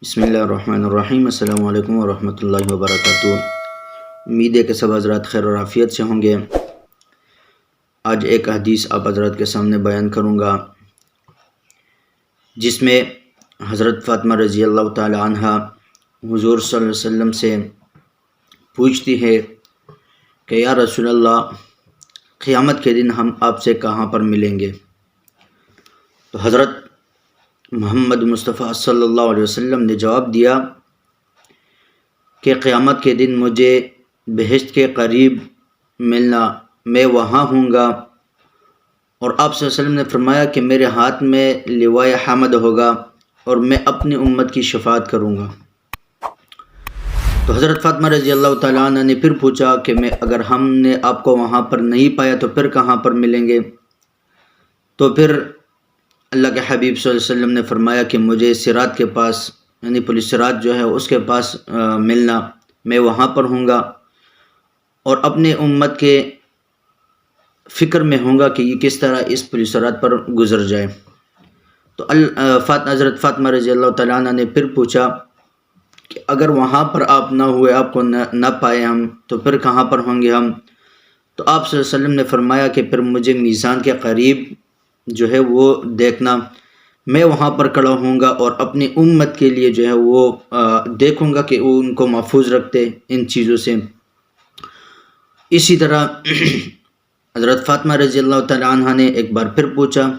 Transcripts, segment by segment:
بسم اللہ الرحمن الرحیم۔ السلام علیکم ورحمۃ اللہ وبرکاتہ۔ امید ہے کہ سب حضرات خیر اور عافیت سے ہوں گے۔ آج ایک حدیث آپ حضرات کے سامنے بیان کروں گا، جس میں حضرت فاطمہ رضی اللہ تعالی عنہ حضور صلی اللہ علیہ وسلم سے پوچھتی ہے کہ یا رسول اللہ، قیامت کے دن ہم آپ سے کہاں پر ملیں گے؟ تو حضرت محمد مصطفیٰ صلی اللہ علیہ وسلم نے جواب دیا کہ قیامت کے دن مجھے بہشت کے قریب ملنا، میں وہاں ہوں گا۔ اور آپ صلی اللہ علیہ وسلم نے فرمایا کہ میرے ہاتھ میں لوائے حمد ہوگا اور میں اپنی امت کی شفاعت کروں گا۔ تو حضرت فاطمہ رضی اللہ تعالیٰ عنہ نے پھر پوچھا کہ اگر ہم نے آپ کو وہاں پر نہیں پایا تو پھر کہاں پر ملیں گے؟ تو پھر اللہ کے حبیب صلی اللہ علیہ وسلم نے فرمایا کہ مجھے صراط کے پاس، یعنی پل صراط جو ہے اس کے پاس ملنا، میں وہاں پر ہوں گا اور اپنے امت کے فکر میں ہوں گا کہ یہ کس طرح اس پل صراط پر گزر جائے۔ تو حضرت فاطمہ رضی اللہ تعالیٰ عنہ نے پھر پوچھا کہ اگر وہاں پر آپ نہ ہوئے، آپ کو نہ پائے ہم، تو پھر کہاں پر ہوں گے ہم؟ تو آپ صلی اللہ علیہ وسلم نے فرمایا کہ پھر مجھے میزان کے قریب جو ہے وہ دیکھنا، میں وہاں پر کھڑا ہوں گا اور اپنی امت کے لیے جو ہے وہ دیکھوں گا کہ وہ ان کو محفوظ رکھتے ان چیزوں سے۔ اسی طرح حضرت فاطمہ رضی اللہ تعالیٰ عنہ نے ایک بار پھر پوچھا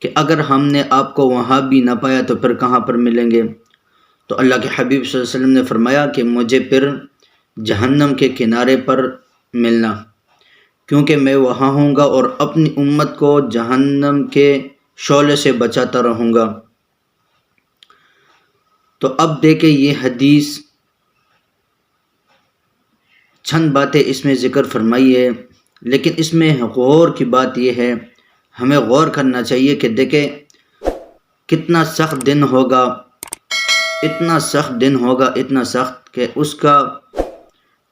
کہ اگر ہم نے آپ کو وہاں بھی نہ پایا تو پھر کہاں پر ملیں گے؟ تو اللہ کے حبیب صلی اللہ علیہ وسلم نے فرمایا کہ مجھے پھر جہنم کے کنارے پر ملنا، کیونکہ میں وہاں ہوں گا اور اپنی امت کو جہنم کے شعلے سے بچاتا رہوں گا۔ تو اب دیکھیں یہ حدیث، چند باتیں اس میں ذکر فرمائی ہے، لیکن اس میں غور کی بات یہ ہے، ہمیں غور کرنا چاہیے کہ دیکھیں کتنا سخت دن ہوگا، اتنا سخت دن ہوگا، اتنا سخت کہ اس کا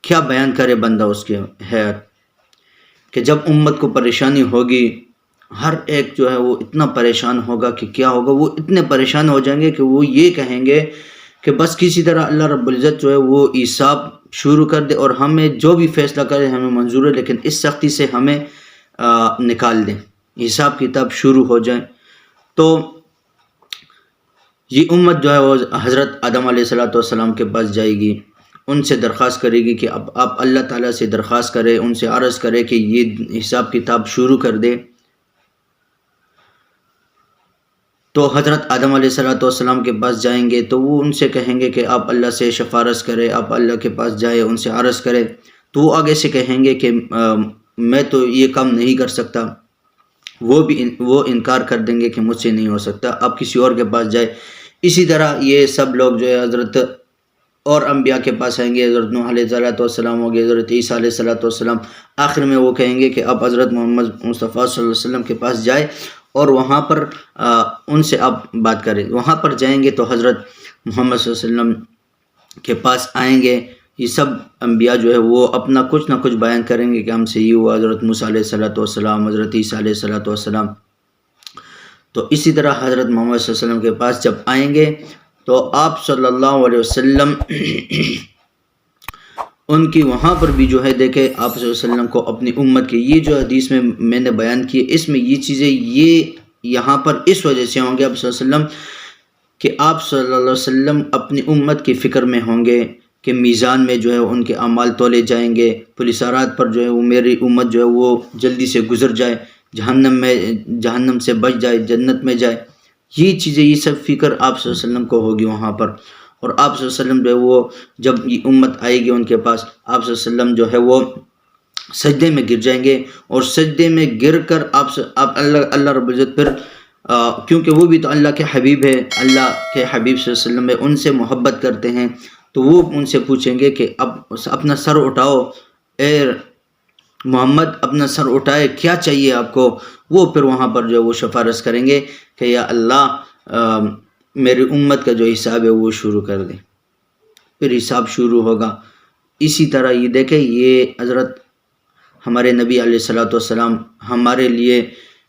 کیا بیان کرے بندہ اس کے ہے، کہ جب امت کو پریشانی ہوگی، ہر ایک جو ہے وہ اتنا پریشان ہوگا کہ کیا ہوگا، وہ اتنے پریشان ہو جائیں گے کہ وہ یہ کہیں گے کہ بس کسی طرح اللہ رب العزت جو ہے وہ حساب شروع کر دے اور ہمیں جو بھی فیصلہ کرے ہمیں منظور ہے، لیکن اس سختی سے ہمیں نکال دیں، حساب کتاب شروع ہو جائیں۔ تو یہ امت جو ہے وہ حضرت آدم علیہ السلام کے پاس جائے گی، ان سے درخواست کرے گی کہ اب آپ اللہ تعالیٰ سے درخواست کرے، ان سے عرض کرے کہ یہ حساب کتاب شروع کر دے۔ تو حضرت آدم علیہ السلام کے پاس جائیں گے تو وہ ان سے کہیں گے کہ آپ اللہ سے سفارش کرے، آپ اللہ کے پاس جائے، ان سے عرض کرے۔ تو وہ آگے سے کہیں گے کہ میں تو یہ کام نہیں کر سکتا، وہ انکار کر دیں گے کہ مجھ سے نہیں ہو سکتا، آپ کسی اور کے پاس جائے۔ اسی طرح یہ سب لوگ جو ہے حضرت اور انبیاء کے پاس آئیں گے، حضرت نوح علیہ السلام ہو گئے، حضرت عیسیٰ علیہ السلام، آخر میں وہ کہیں گے کہ آپ حضرت محمد مصطفیٰ صلی اللہ علیہ وسلم کے پاس جائے اور وہاں پر ان سے آپ بات کریں۔ وہاں پر جائیں گے تو حضرت محمد صلی اللہ علیہ وسلم کے پاس آئیں گے، یہ سب انبیاء جو ہے وہ اپنا کچھ نہ کچھ بیان کریں گے کہ ہم سے یہ ہوا، حضرت موسیٰ علیہ السلام، حضرت عیسیٰ علیہ السلام۔ تو اسی طرح حضرت محمد صلی اللہ علیہ وسلم کے پاس جب آئیں گے تو آپ صلی اللہ علیہ وسلم ان کی وہاں پر بھی جو ہے دیکھیں آپ صلی اللہ علیہ وسلم کو اپنی امت کی، یہ جو حدیث میں نے بیان کی، اس میں یہ چیزیں یہ یہاں پر اس وجہ سے ہوں گے آپ صلی اللہ علیہ وسلم کہ آپ صلی اللہ علیہ وسلم اپنی امت کی فکر میں ہوں گے کہ میزان میں جو ہے ان کے اعمال تولے جائیں گے، پل صراط پر جو ہے وہ میری امت جو ہے وہ جلدی سے گزر جائے، جہنم سے بچ جائے، جنت میں جائے۔ یہ چیزیں، یہ سب فکر آپ صلی اللہ علیہ وسلم کو ہوگی وہاں پر، اور آپ صلی اللہ علیہ وسلم جو ہے وہ جب یہ امت آئے گی ان کے پاس، آپ صلی اللہ علیہ وسلم جو ہے وہ سجدے میں گر جائیں گے، اور سجدے میں گر کر آپ اللہ رب العزت پھر کیونکہ وہ بھی تو اللہ کے حبیب ہے، اللہ کے حبیب صلی اللہ علیہ وسلم ان سے محبت کرتے ہیں، تو وہ ان سے پوچھیں گے کہ اب اپنا سر اٹھاؤ، اے محمد اپنا سر اٹھائے، کیا چاہیے آپ کو؟ وہ پھر وہاں پر جو وہ سفارش کریں گے کہ یا اللہ میری امت کا جو حساب ہے وہ شروع کر دے، پھر حساب شروع ہوگا۔ اسی طرح یہ دیکھیں، یہ حضرت ہمارے نبی علیہ السلام ہمارے لیے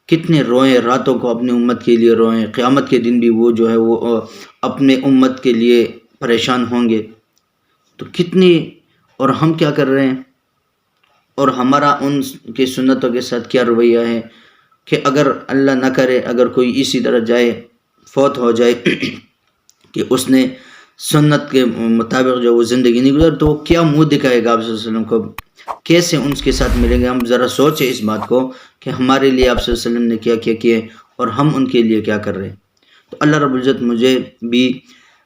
کتنے روئیں راتوں کو اپنی امت کے لیے روئیں، قیامت کے دن بھی وہ جو ہے وہ اپنے امت کے لیے پریشان ہوں گے. تو کتنی، اور ہم کیا کر رہے ہیں، اور ہمارا ان کی سنتوں کے ساتھ کیا رویہ ہے کہ اگر اللہ نہ کرے اگر کوئی اسی طرح جائے فوت ہو جائے کہ اس نے سنت کے مطابق جو وہ زندگی نہیں گزار، تو وہ کیا منہ دکھائے گا آپ صلی اللہ علیہ وسلم کو، کیسے ان کے ساتھ ملیں گے. ہم ذرا سوچیں اس بات کو کہ ہمارے لیے آپ صلی اللہ علیہ وسلم نے کیا کیا کیے اور ہم ان کے لیے کیا کر رہے ہیں. تو اللہ رب العزت مجھے بھی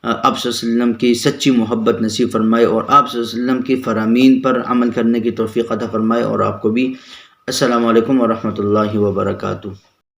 آپ صلی اللہ علیہ وسلم کی سچی محبت نصیب فرمائے اور آپ صلی اللہ علیہ وسلم کی فرامین پر عمل کرنے کی توفیق عطا فرمائے. اور آپ کو بھی. السلام علیکم ورحمۃ اللہ وبرکاتہ.